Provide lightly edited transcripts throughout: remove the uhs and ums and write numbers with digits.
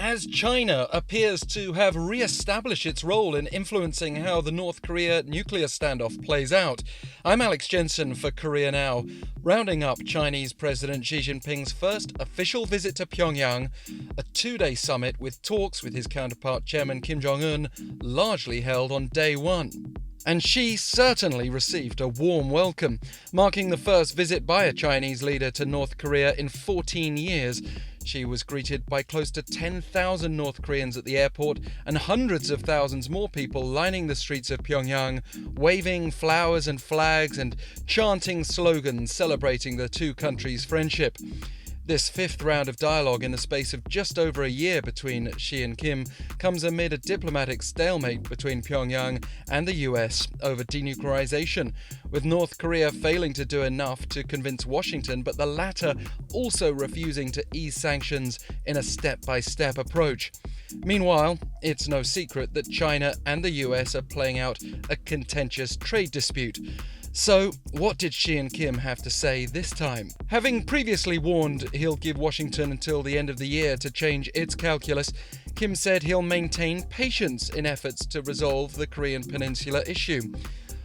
As China appears to have re-established its role in influencing how the North Korea nuclear standoff plays out. I'm Alex Jensen for Korea Now. Rounding up Chinese President Xi Jinping's first official visit to Pyongyang, a two-day summit with talks with his counterpart Chairman Kim Jong-un largely held on day one. And Xi certainly received a warm welcome, marking the first visit by a Chinese leader to North Korea in 14 years. Xi was greeted by close to 10,000 North Koreans at the airport and hundreds of thousands more people lining the streets of Pyongyang, waving flowers and flags and chanting slogans celebrating the two countries' friendship. This fifth round of dialogue in the space of just over a year between Xi and Kim comes amid a diplomatic stalemate between Pyongyang and the US over denuclearization, with North Korea failing to do enough to convince Washington, but the latter also refusing to ease sanctions in a step-by-step approach. Meanwhile, it's no secret that China and the US are playing out a contentious trade dispute. So, what did Xi and Kim have to say this time? Having previously warned he'll give Washington until the end of the year to change its calculus, Kim said he'll maintain patience in efforts to resolve the Korean Peninsula issue.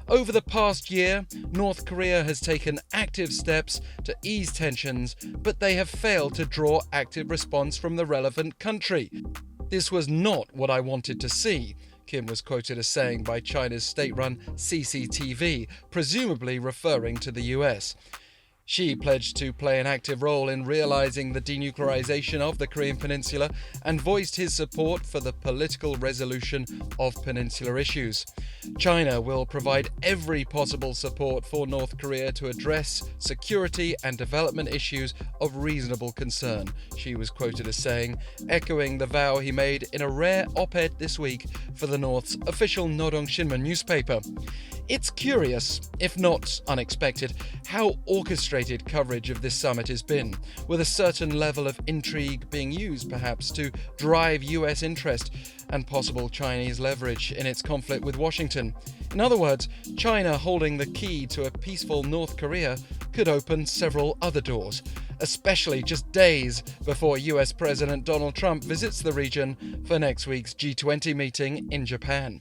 Over the past year, North Korea has taken active steps to ease tensions, but they have failed to draw active response from the relevant country. "This was not what I wanted to see," Kim was quoted as saying by China's state-run CCTV, presumably referring to the US. Xi pledged to play an active role in realizing the denuclearization of the Korean Peninsula and voiced his support for the political resolution of peninsular issues. China will provide every possible support for North Korea to address security and development issues of reasonable concern, Xi was quoted as saying, echoing the vow he made in a rare op-ed this week for the North's official Nodong Shinmun newspaper. It's curious, if not unexpected, how orchestrated coverage of this summit has been, with a certain level of intrigue being used perhaps to drive US interest and possible Chinese leverage in its conflict with Washington. In other words, China holding the key to a peaceful North Korea could open several other doors, especially just days before US President Donald Trump visits the region for next week's G20 meeting in Japan.